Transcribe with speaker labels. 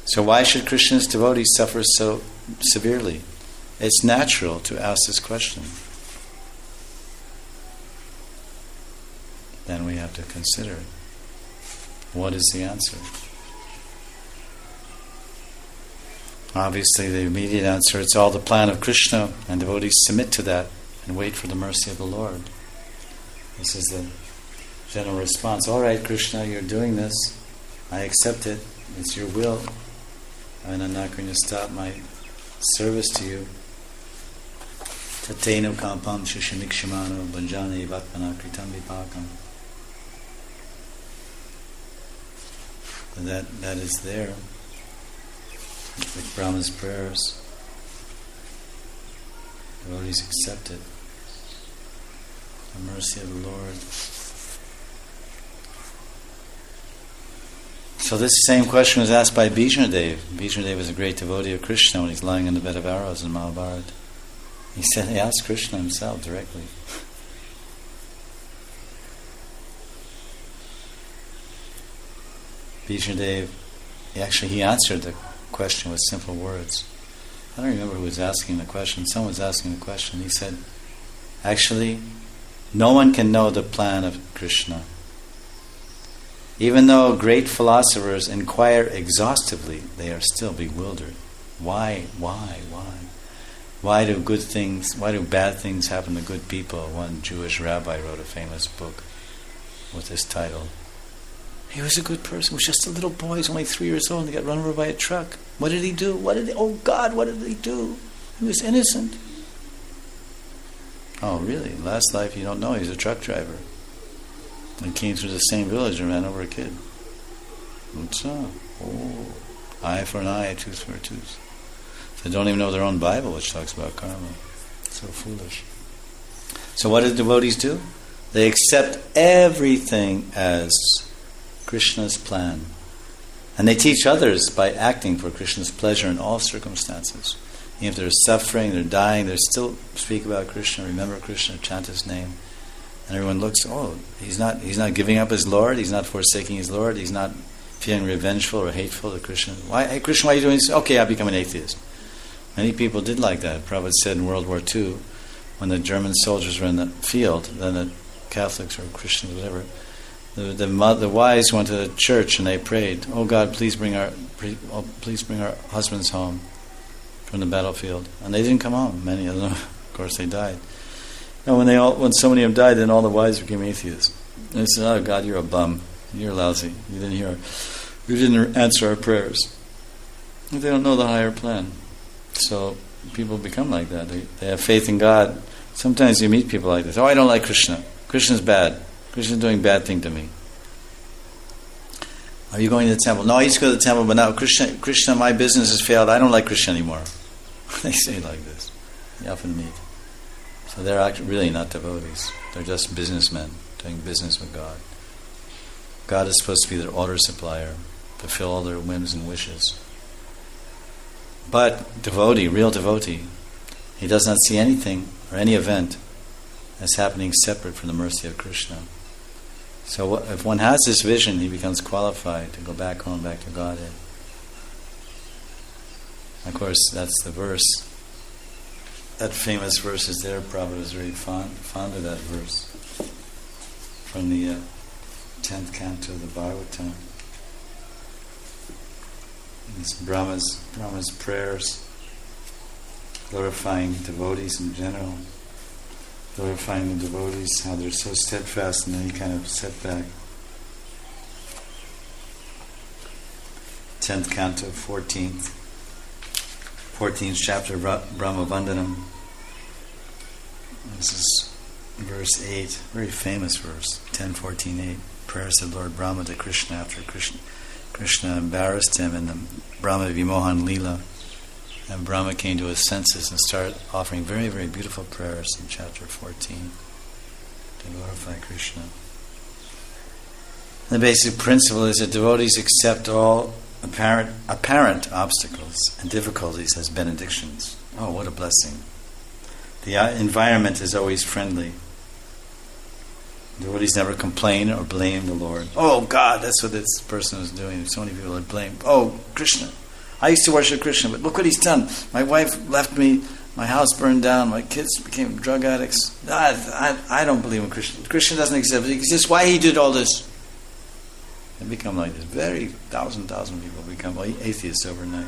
Speaker 1: So why should Krishna's devotees suffer so severely? It's natural to ask this question. Then we have to consider, what is the answer? Obviously, the immediate answer, it's all the plan of Krishna, and devotees submit to that and wait for the mercy of the Lord. This is the general response. All right, Krishna, you're doing this. I accept it. It's your will. And I'm not going to stop my service to you. Tateno kampam shishimikshimano banjane vatmana kritam vipakam. That is there. Like Brahma's prayers. Devotees accept it. The mercy of the Lord. So this same question was asked by Bhishma Dev. Bhishma Dev was a great devotee of Krishna when he's lying on the bed of arrows in Mahabharata. He asked Krishna himself directly. Bhishma Dev, he answered the question with simple words. I don't remember who was asking the question. Someone was asking the question. He said, actually, no one can know the plan of Krishna. Even though great philosophers inquire exhaustively, they are still bewildered. Why? Why do bad things happen to good people? One Jewish rabbi wrote a famous book with this title. He was a good person. He was just a little boy. He was only 3 years old and he got run over by a truck. What did he do? Oh God, what did he do? He was innocent. Oh really? Last life you don't know. He's a truck driver. He came through the same village and ran over a kid. What's up? Oh, eye for an eye, tooth for a tooth. They don't even know their own Bible, which talks about karma. So foolish. So what do devotees do? They accept everything as Krishna's plan. And they teach others by acting for Krishna's pleasure in all circumstances. Even if they're suffering, they're dying, they still speak about Krishna, remember Krishna, chant his name. And everyone looks, he's not giving up his Lord, he's not forsaking his Lord, he's not feeling revengeful or hateful to Krishna. Hey Krishna, why are you doing this? Okay, I'll become an atheist. Many people did like that. Prabhupada said in World War II, when the German soldiers were in the field, then the Catholics or Christians, whatever, the wives went to the church and they prayed, "Oh God, please bring our husbands home from the battlefield." And they didn't come home. Many of them, of course, they died. And when so many of them died, then all the wives became atheists. And they said, "Oh God, you're a bum. You're lousy. You didn't answer our prayers." And they don't know the higher plan. So people become like that. They have faith in God. Sometimes you meet people like this. "Oh, I don't like Krishna. Krishna's bad. Krishna's doing bad thing to me." "Are you going to the temple?" "No, I used to go to the temple, but now Krishna, my business has failed. I don't like Krishna anymore." They say like this. You often meet. So they're actually really not devotees. They're just businessmen doing business with God. God is supposed to be their order supplier, fulfill all their whims and wishes. But real devotee, he does not see anything or any event as happening separate from the mercy of Krishna. So if one has this vision, he becomes qualified to go back home, back to Godhead. Of course, that's the verse. That famous verse is there. Prabhupada was very fond of that verse from the 10th canto of the Bhagavatam. It's Brahma's prayers, glorifying devotees in general, glorifying the devotees, how they're so steadfast in any kind of setback. 10th canto, 14th chapter, Brahma Vandanam. This is verse 8, very famous verse, 10:14:8. Prayers of Lord Brahma to Krishna after Krishna embarrassed him in the Brahma Vimohan Lila. And Brahma came to his senses and started offering very, very beautiful prayers in chapter 14 to glorify Krishna. The basic principle is that devotees accept all apparent obstacles and difficulties as benedictions. Oh, what a blessing. The environment is always friendly. Devotees never complain or blame the Lord. "Oh God, that's what this person is doing." So many people are blamed. "Oh Krishna, I used to worship Krishna, but look what he's done. My wife left me, my house burned down, my kids became drug addicts. I don't believe in Krishna. Krishna doesn't exist. He exists. Why he did all this? They become like this. Very thousand people become atheists overnight.